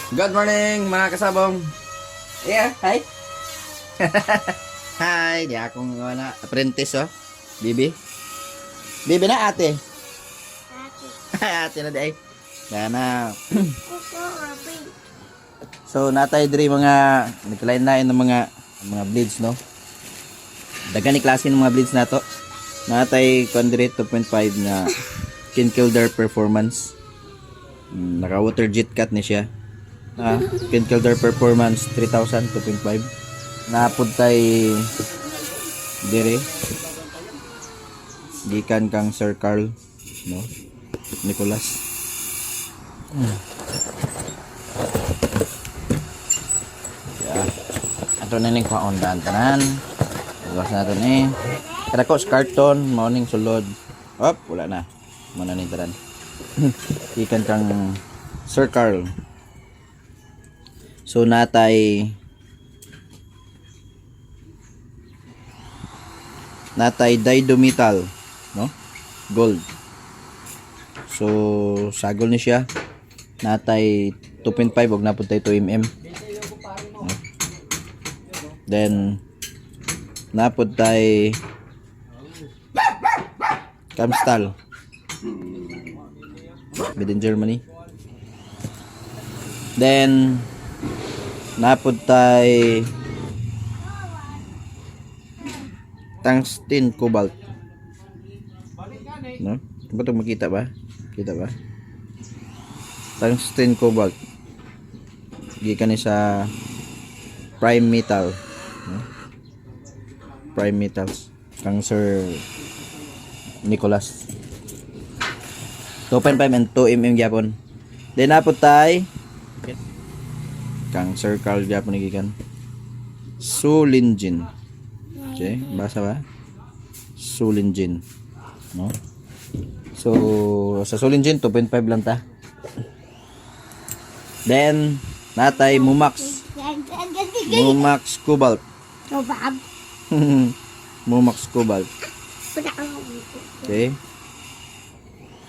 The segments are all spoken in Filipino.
Good morning mga kasabong. Yeah, hi. Hi, di akong na apprentice oh. Bibi. Bibi na ate. Ate na di ay. Na. So natay diri mga naglain-lain ng mga blades no. Dagan ni klase ng mga blades nato. Natay Condire 2.5 na Kinkilder performance. Naka water jet cut ni siya. Kinkilder performance 3000 2.5. Napud tay dire. Gikan kang Sir Carl no. Nicholas. Ya. Ato na ning paundan tanan. Iwas na ito ni. Kada ko karton morning sulod. Op, wala na. Mana ni tanan. Gikan kang Sir Carl. So natay didometal no gold. So sagol ni siya. Natay 2.5 og napud tay 2 mm. No? Then napud tay Kamstal made in Germany. Then napud tay tungsten cobalt no? Ba ito makita ba? Kita ba? Tungsten cobalt gikan ni sa prime metal no? Prime metals kang Sir Nicholas 2.5 and 2 mm gyapon. Then napud tay kang Sir Carl gyapon gikan Sulingen. Okay, basa ba? Sulingen no? So sa Sulingen 2.5 lang ta. Then natay Mumax Cobalt. Mumax Cobalt. Okay.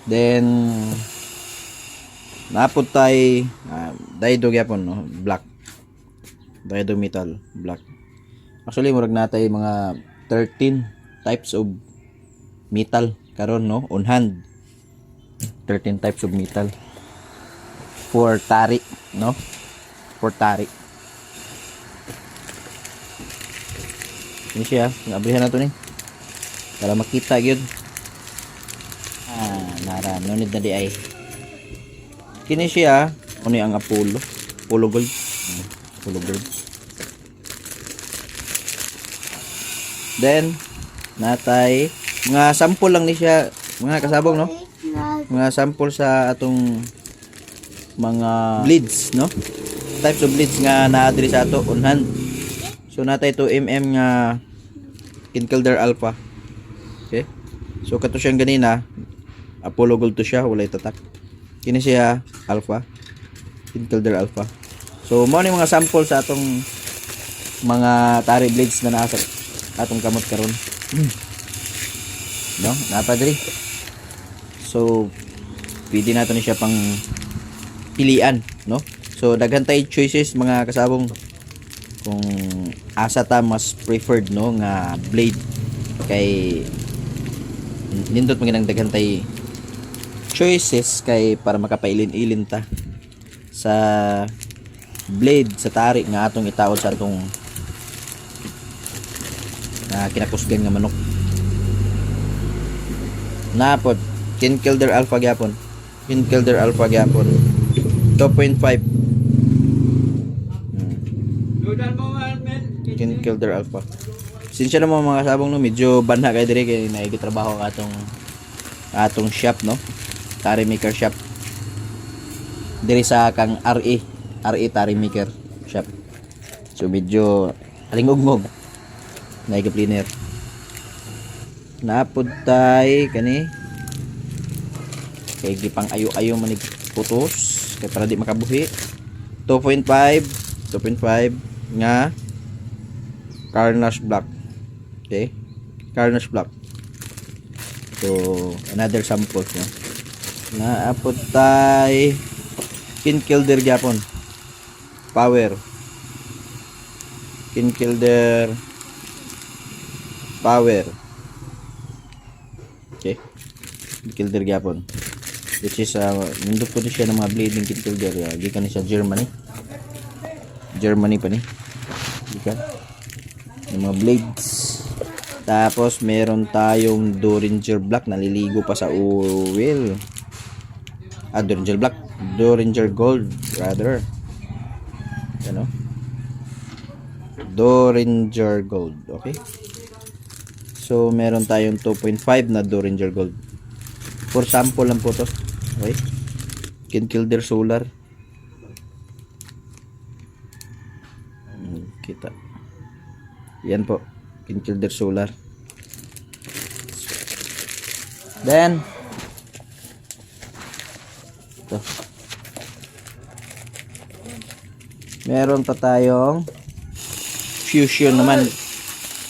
Then napud tay dido gyapon no, black. Dido metal black. Actually murag natay mga 13 types of metal karon no on hand. 13 types of metal for tari no, for tari. Ini siya, nabrihan na to ni para makita gyud. Nara no need na di ay. Kini siya ano ang Apollo gold. Apollo gold. Then natay mga sample lang ni siya mga kasabong no. Mga sample sa atong mga blades no. Types of blades nga naa diri sa ato on hand. So natay 2 mm nga Kinkilder Alpha. Okay? So kato siyang ganina Apollo gold to siya, walay tatak. Kini siya Alpha. Kinkilder Alpha. So mao ni mga sample sa atong mga tari blades na nasa atong kamot karon. No, napa diri. So pwede nato ni siya pang pilian, no? So daghan tay choices mga kasabong kung asa ta mas preferred no nga blade kay nindot mga daghan tay choices kay para makapailin-ilin ta sa blade sa tari nga atong itaod sa atong kinakusgan nga manok. Napod Kinkilder Alpha gyapon. Kinkilder Alpha gyapon 2.5. Kinkilder Alpha. Sinsya na mga kasabong no, medyo banha kay dire kay naigitrabaho ang atong shop no. Tari maker shop. Diri sa kang RE Tari maker shop. So medyo alingugmog. Naiga-cleaner. Napud tay kani kay gipang ayo-ayo manig putos kay para di makabuhi. 2.5 nga Carnage Black. Okay? Carnage Black. So another sample no. Naapod tay Kinkilder gyapon. power. Kinkilder power. Okay. Kinkilder gyapon. Which is nindot po siya ng mga blading kinkilder. Gikan ni siya Germany. Germany pa ni. Gikan. Yung mga blades. Tapos meron tayong Doringer Black, naliligo pa sa oil. Doringer Black, Doringer Gold rather. Ano? Doringer Gold, okay? So meron tayong 2.5 na Doringer Gold. For sample lang po to. Okay? Kinkilder Solar. Kita. Yan po. Kinkilder Solar. Then ito. Meron pa tayong Fusion naman.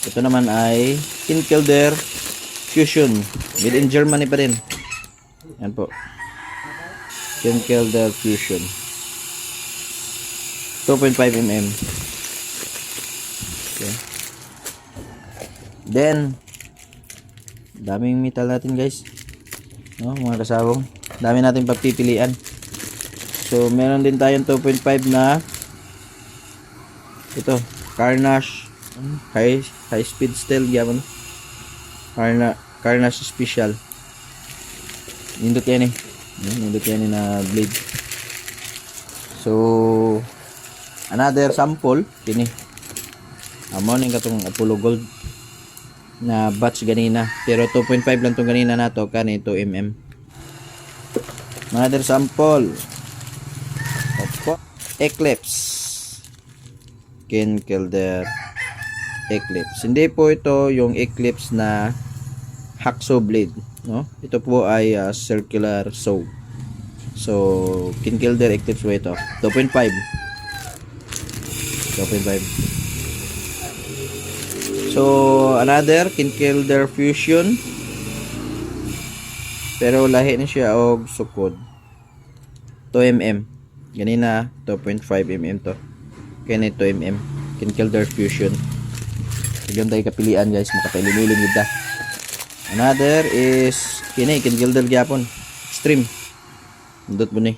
Ito naman ay Kinkilder Fusion. Made in Germany pa rin. Yan po. Kinkilder Fusion. 2.5 mm. Okay. Then daming metal natin guys, no, mga kasabong, dami natin pagpipilian. So meron din tayong 2.5 na ito, Carnage high speed steel gyapon. Carnage special. Nindot yan eh. Nindot yan na blade. So another sample kini. Amo ning katong Apollo Gold na batch ganina, pero 2.5 lang tong ganina nato, kani 2 mm. Another sample. Opo, Eclipse. Kinkilder Eclipse. Hindi po ito yung Eclipse na hacksaw blade, no? Ito po ay circular saw. So Kinkilder Eclipse po ito. 2.5. 2.5. So another Kinkilder Fusion, pero lahi na siya og sukod. 2 mm. Ganina 2.5 mm to. Kani 2 mm. Kinkilder Fusion. Sige tayo kapilian guys, makapililuling gid. Another is kini Kinkilder gyapon. Extreme. Ndot po ni.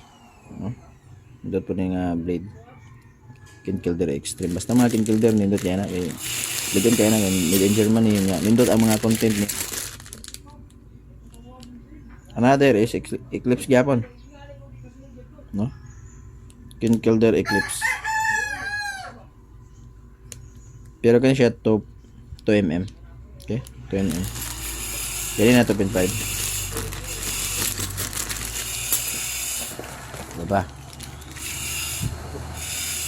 Ndot po ni nga blade. Kinkilder Extreme. Basta mga Kinkilder nindot yan na kay ligyan kayo na made in Germany nga. Nindot ang mga content ni. Another is Eclipse gyapon, no? Kinkilder Eclipse. Pero kani siya 2 mm. Okay? 2 mm. Dili na 2.5. Diba?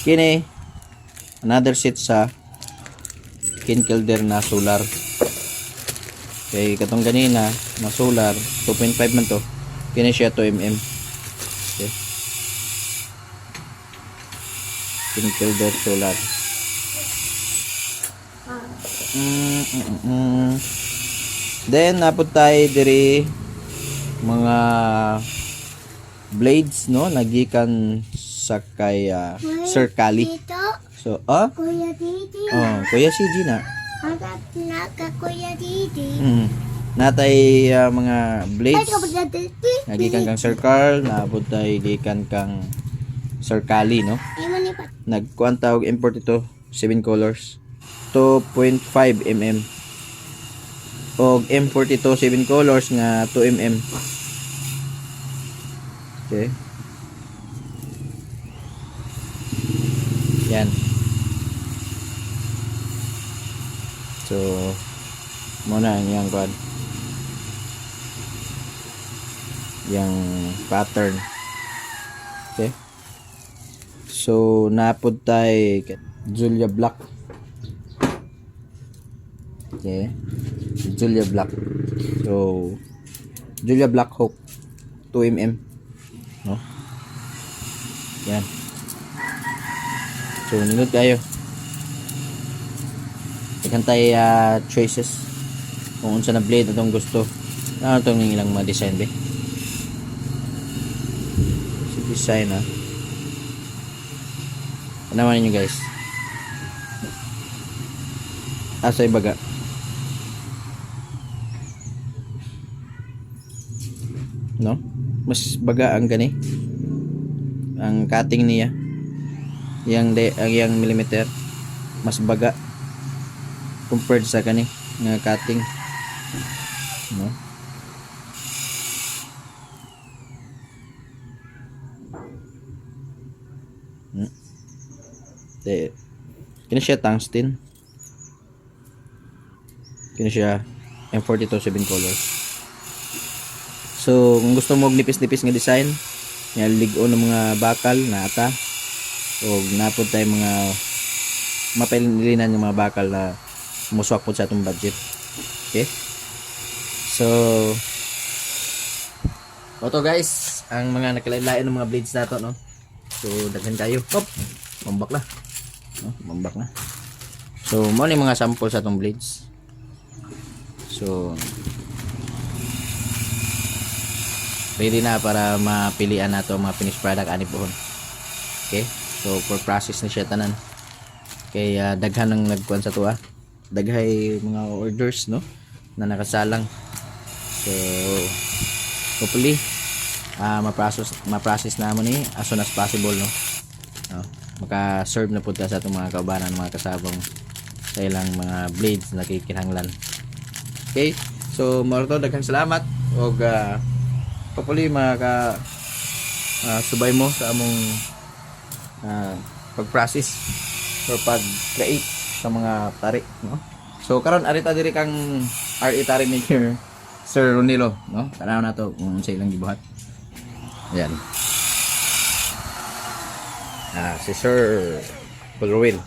Kini another set sa Kinkilder na solar. Okay, katong ganina na solar 2.5 man to. Kini siya 2 mm. Okay. Kinkilder solar. Then napud tayo diri mga blades, no, nagikan sa kay Sir Kali. So, Kuya Didi. Kuya CG na. Naka Kuya Didi. Natay mga blades. Kuya Didi. Nagikan kang Sir Carl, naabot tayo gikan kang Sir Kali, no? Nagkuan tawag import ito, 7 colors. 2.5 mm. Og import ito 7 colors nga 2 mm. Okay. Yan. So muna yang kuan, yang pattern. Okay, so napod tay Julia Black. Okay, Julia Black. So Julia Black hook 2 mm, no? Yan. So nindot kayo. Ikantay choices kung unsa na blade atong gusto. Ano itong ilang mga design be? Si design Naman ninyo guys. Asay baga. No? Mas baga ang gani. Ang cutting niya. Yang millimeter mas baga compared sa kani nga cutting. No? Kini siya tungsten. Kini siya M42 7 colors. So kung gusto mo og nipis-nipis nga design, nga lig-on ng mga bakal na ata o napod tay mga mapililinan yung mga bakal na muswak po sa atong budget. Okay? So oto guys, ang mga nakalain-lain ng mga blades nato, no? So daghan kayo. Hop, mambak na. No, mambak na. So mo ni mga sample sa atong blades. So ready na para mapilian nato mga finished product ani pohon. Okay? So for process na siya tanan. Kay daghan ang nagkuan sa tuwa. Daghay mga orders, no, na nakasalang. So hopefully ma-process na mo ni as soon as possible, no. Maka-serve na pud ta sa atong mga kaubanan, mga kasabong sa ilang mga blades na kikinahanglan. Okay? So mao to, daghang salamat og hopefully maka subay mo sa among pag-process or pag-create sa mga tari, no. So karon arita diri kang RE tari maker Sir Ronilo, no. Tanaw na to kung sa ilang gibuhat. Ayan. Si Sir Paul.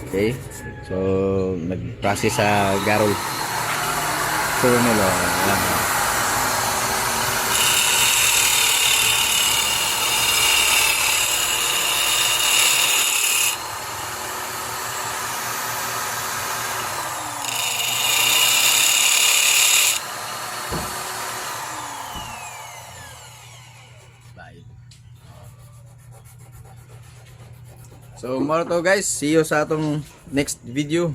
Okay. So nag-process sa garol. Sir Ronilo. Ayan. So, more to guys. See you sa atong next video.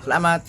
Salamat.